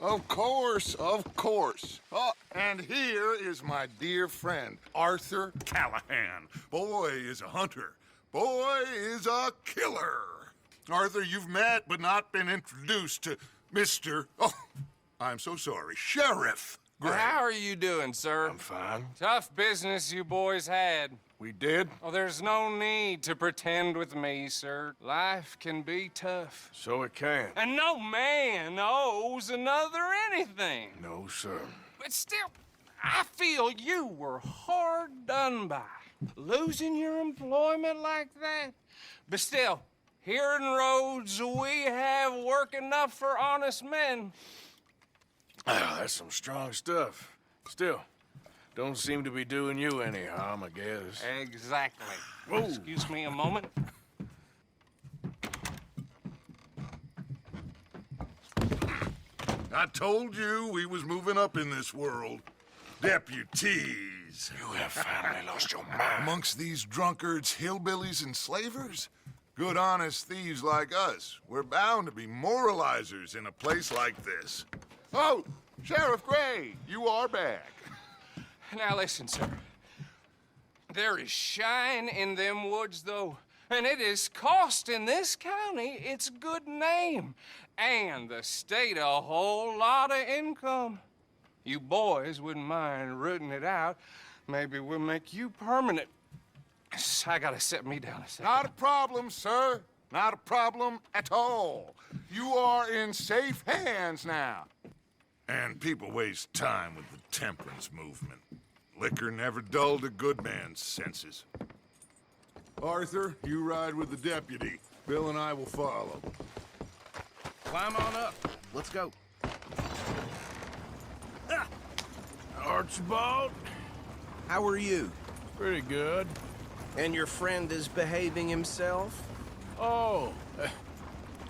Of course, of course. Oh, and here is my dear friend, Arthur Callahan. Boy is a hunter. Boy is a killer. Arthur, you've met but not been introduced to Mr. Oh, I'm so sorry, Sheriff Gray. How are you doing, sir? I'm fine. Tough business you boys had. We did? Oh, there's no need to pretend with me, sir. Life can be tough. So it can. And no man owes another anything. No, sir. But still, I feel you were hard done by. Losing your employment like that. But still, here in Rhodes, we have work enough for honest men. Ah, that's some strong stuff. Still, don't seem to be doing you any harm, I guess. Exactly. Whoa. Excuse me a moment. I told you we was moving up in this world. Deputies. You have finally lost your mind. Amongst these drunkards, hillbillies, and slavers? Good honest thieves like us. We're bound to be moralizers in a place like this. Oh, Sheriff Gray, you are back. Now listen, sir. There is shine in them woods, though, and it is costing this county its good name and the state a whole lot of income. You boys wouldn't mind rooting it out. Maybe we'll make you permanent. I gotta set me down a second. Not a problem, sir. Not a problem at all. You are in safe hands now. And people waste time with the temperance movement. Liquor never dulled a good man's senses. Arthur, you ride with the deputy. Bill and I will follow. Climb on up. Let's go. Archibald? How are you? Pretty good. And your friend is behaving himself? Oh,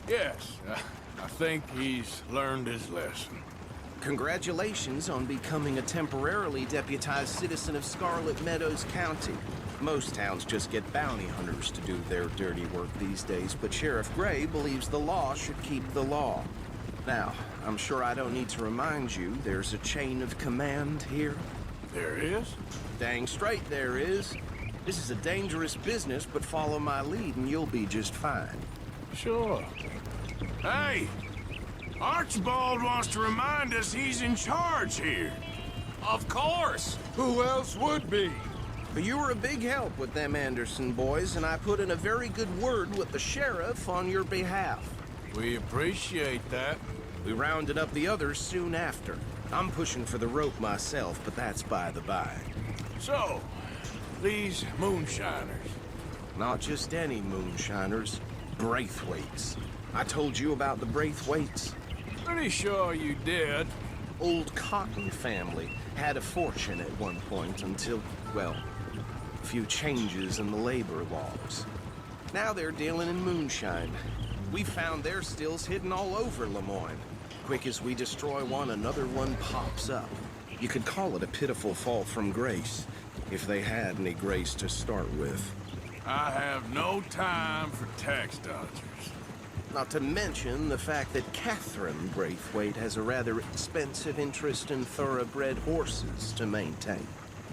yes. I think he's learned his lesson. Congratulations on becoming a temporarily deputized citizen of Scarlet Meadows County. Most towns just get bounty hunters to do their dirty work these days, but Sheriff Gray believes the law should keep the law. Now, I'm sure I don't need to remind you there's a chain of command here. There is? Dang straight there is. This is a dangerous business, but follow my lead and you'll be just fine. Sure. Hey! Archibald wants to remind us he's in charge here. Of course. Who else would be? But you were a big help with them Anderson boys, and I put in a very good word with the sheriff on your behalf. We appreciate that. We rounded up the others soon after. I'm pushing for the rope myself, but that's by the by. So, these moonshiners. Not just any moonshiners, Braithwaites. I told you about the Braithwaites. Pretty sure you did. Old Cotton family had a fortune at one point until, well, a few changes in the labor laws. Now they're dealing in moonshine. We found their stills hidden all over Lemoyne. Quick as we destroy one, another one pops up. You could call it a pitiful fall from grace, if they had any grace to start with. I have no time for tax dodgers. Not to mention the fact that Catherine Braithwaite has a rather expensive interest in thoroughbred horses to maintain.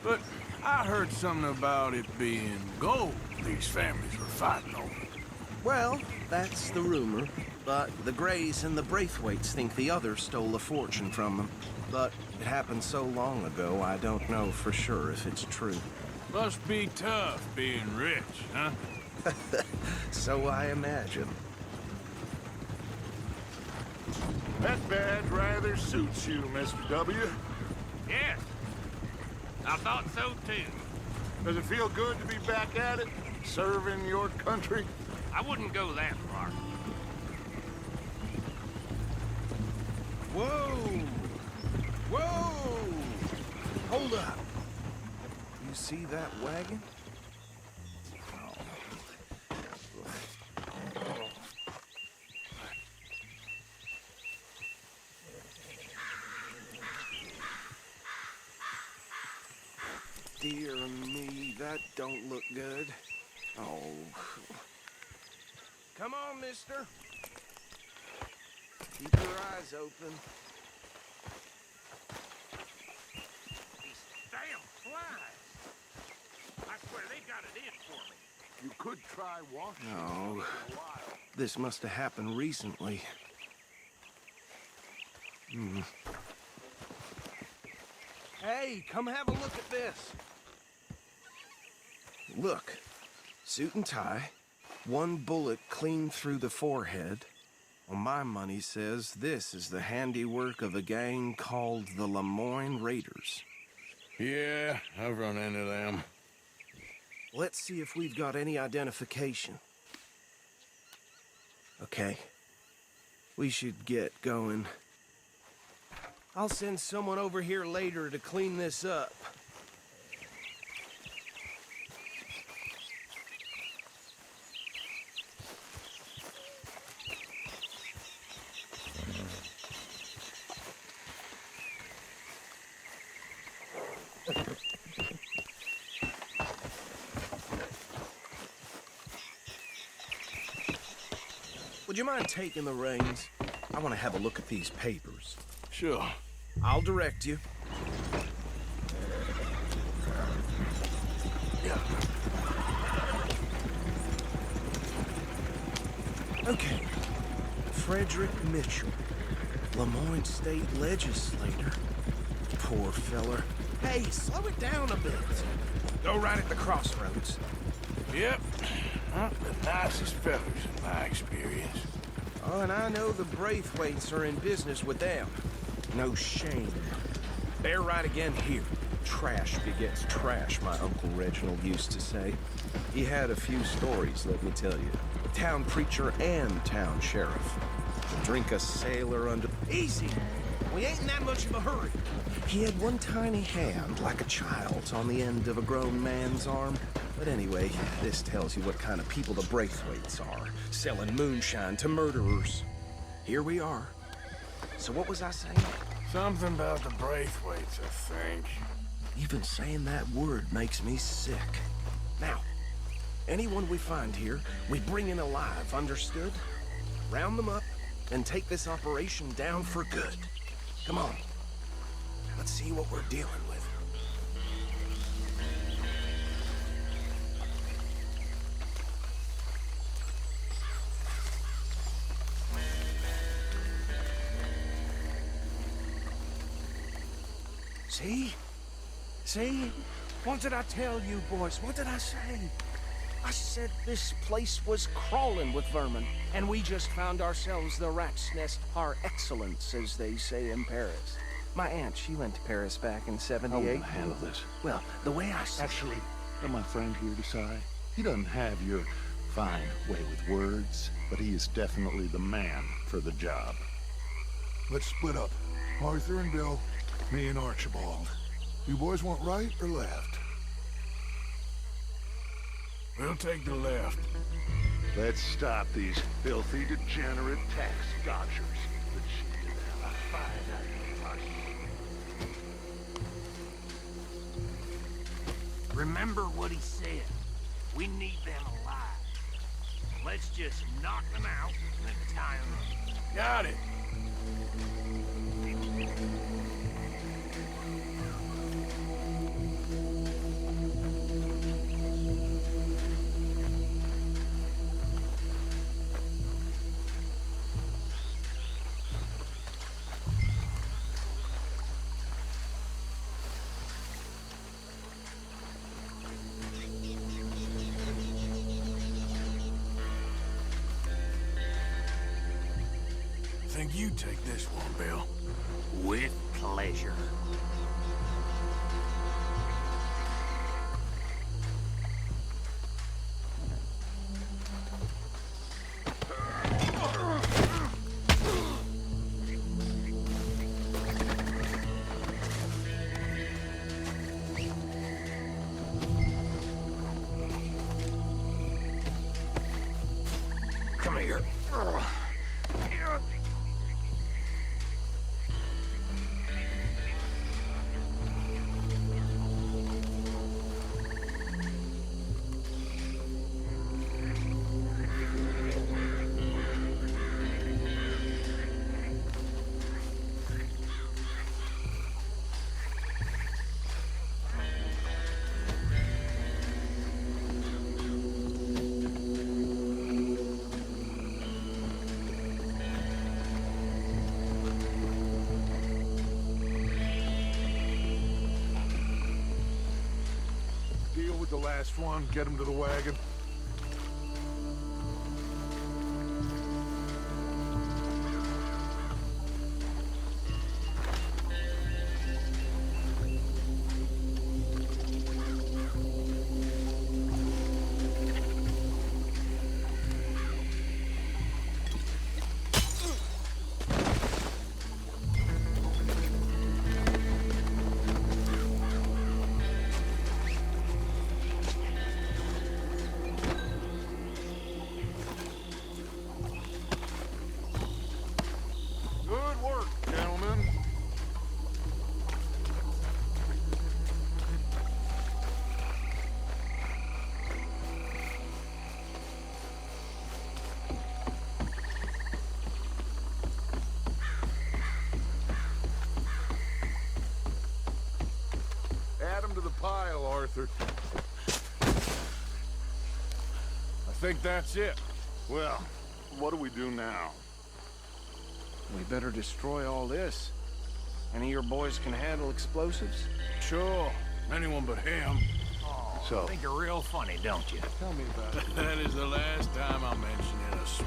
But I heard something about it being gold these families were fighting over. Well, that's the rumor. But the Grays and the Braithwaites think the other stole a fortune from them. But it happened so long ago, I don't know for sure if it's true. Must be tough being rich, huh? So I imagine. That badge rather suits you, Mr. W. Yes, I thought so too. Does it feel good to be back at it, serving your country? I wouldn't go that far. Whoa! Whoa! Hold up. You see that wagon? Dear me, that don't look good. Oh. Come on, mister. Keep your eyes open. swear they've got it in for me. You could try washing No. for a while. This must have happened recently. Hey, come have a look at this. Look, suit and tie, one bullet clean through the forehead. Well, my money says this is the handiwork of a gang called the Lemoyne Raiders. Yeah, I've run into them. Let's see if we've got any identification. Okay. We should get going. I'll send someone over here later to clean this up. Would you mind taking the reins? I want to have a look at these papers. Sure. I'll direct you. Okay. Frederick Mitchell, Lemoyne State Legislator. Poor feller. Hey, slow it down a bit. Go right at the crossroads. Yep. Not the nicest fellas in my experience. Oh, and I know the Braithwaites are in business with them. No shame. Bear right again here. Trash begets trash, my Uncle Reginald used to say. He had a few stories, let me tell you. Town preacher and town sheriff. Drink a sailor under... Easy! We ain't in that much of a hurry. He had one tiny hand, like a child's, on the end of a grown man's arm. But anyway, this tells you what kind of people the Braithwaites are, selling moonshine to murderers. Here we are. So what was I saying? Something about the Braithwaites, I think. Even saying that word makes me sick. Now, anyone we find here, we bring in alive, understood? Round them up and take this operation down for good. Come on. Let's see what we're dealing with. See? See? What did I tell you, boys? What did I say? I said this place was crawling with vermin, and we just found ourselves the rat's nest par excellence, as they say in Paris. My aunt, she went to Paris back in How are we '78. gonna handle this? Well, the way I said Actually, let my friend here decide. He doesn't have your fine way with words, but he is definitely the man for the job. Let's split up. Arthur and Bill, me and Archibald. You boys want right or left? We'll take the left. Let's stop these filthy, degenerate tax dodgers. But she did have a fine Remember what he said. We need them alive. Let's just knock them out and then tie them up. Got it. Think you take this one, Bill. With pleasure. Come here. with the last one. Get him to the wagon. Good work, gentlemen. Add him to the pile, Arthur. I think that's it. Well, what do we do now? We better destroy all this. Any of your boys can handle explosives? Sure. Anyone but him. So, Think you're real funny, don't you? tell me about it. That is the last time I'm mentioning a swear.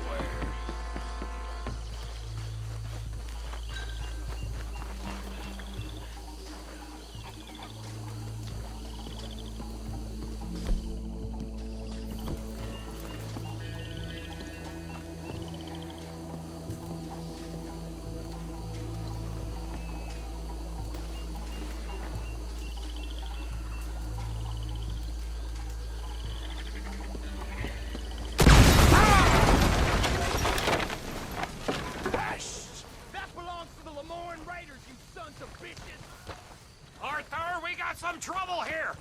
Arthur, we got some trouble here!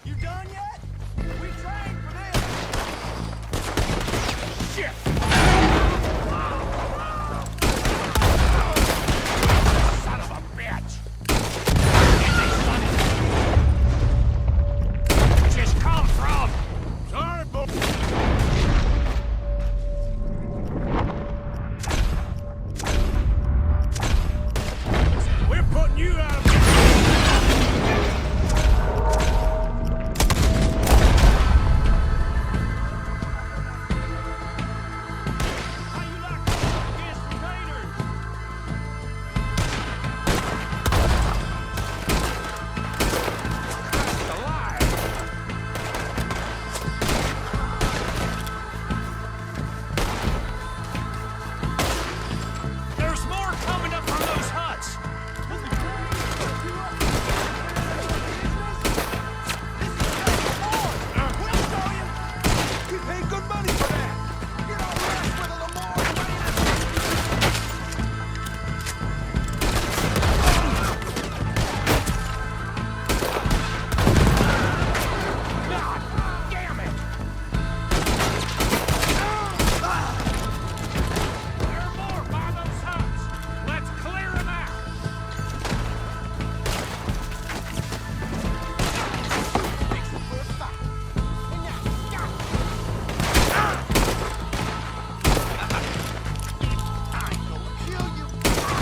You done yet? We trained for this! Shit! Son of a bitch! Just come from! Sorry, boy. We're putting you out of... How you like against containers? That's alive! There's more coming up from those huts! We paid good money for that! Get our ass with a God damn it! There are more by those huts! Let's clear them out! I'm gonna kill you!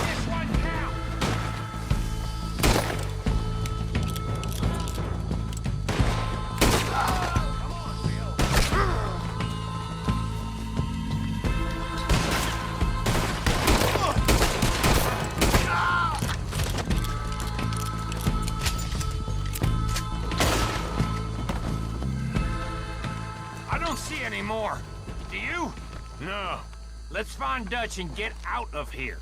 This one counts! Come on, Bill! I don't see any more. Do you? No. Let's find Dutch and get out of here.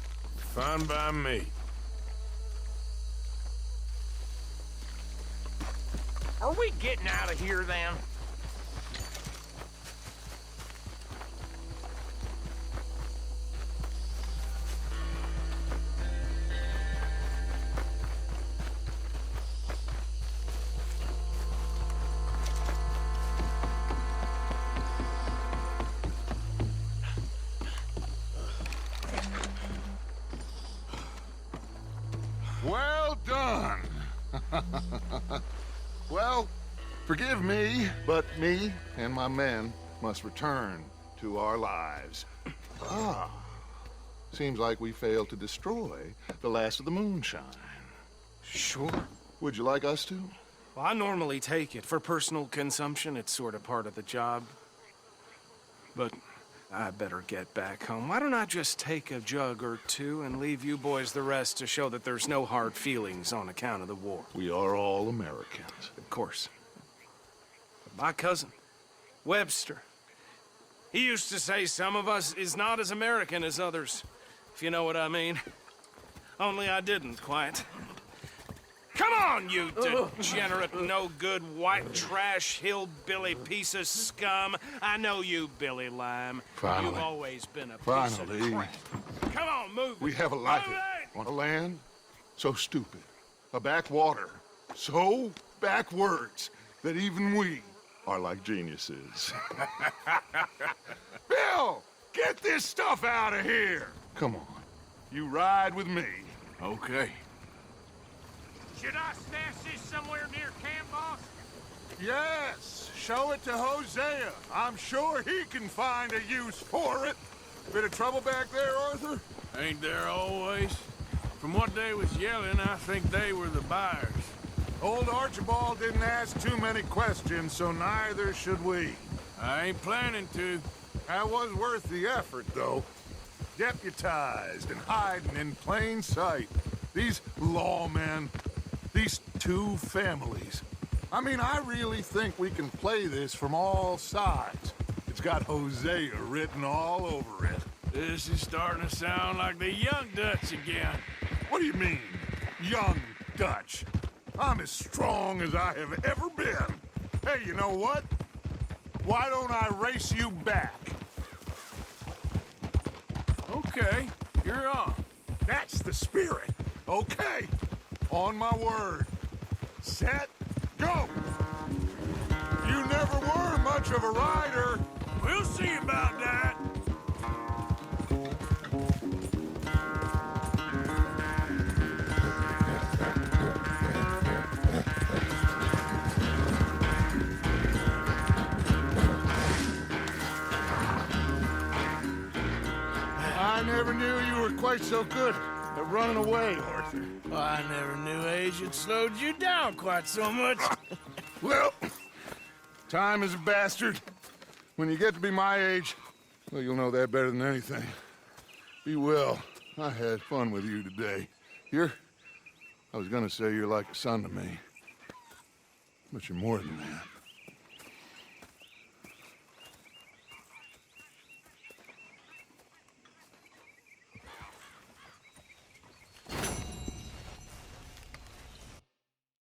Fine by me. Are we getting out of here then? Well done. Well, forgive me, but me and my men must return to our lives. Ah, Seems like we failed to destroy the last of the moonshine. Sure. Would you like us to? Well, I normally take it. For personal consumption, it's sort of part of the job. But I better get back home. Why don't I just take a jug or two and leave you boys the rest to show that there's no hard feelings on account of the war? We are all Americans. Of course. But my cousin, Webster, he used to say some of us is not as American as others, if you know what I mean. Only I didn't quite. Come on, you degenerate, no-good, white trash, hillbilly piece of scum. I know you, Billy Lime. Finally. You've always been a piece Finally. of crap. Come on, move We it. have a life Move it! on a land so stupid, a backwater so backwards that even we are like geniuses. Bill, get this stuff out of here. Come on, you ride with me. Okay. Should I stash this somewhere near camp, boss? Yes, show it to Hosea. I'm sure he can find a use for it. Bit of trouble back there, Arthur? Ain't there always? From what they was yelling, I think they were the buyers. Old Archibald didn't ask too many questions, so neither should we. I ain't planning to. That was worth the effort, though. Deputized and hiding in plain sight. These lawmen, these two families. I mean, I really think we can play this from all sides. It's got Hosea written all over it. This is starting to sound like the Young Dutch again. What do you mean, young Dutch? I'm as strong as I have ever been. Hey, you know what? Why don't I race you back? Okay, you're on. That's the spirit. Okay, on my word. Set, go! You never were much of a rider. We'll see about that. I never knew you were quite so good at running away, Arthur. Well, I never knew age had slowed you down quite so much. Well, time is a bastard. When you get to be my age, well, you'll know that better than anything. Be well. I had fun with you today. I was gonna say you're like a son to me. But you're more than that.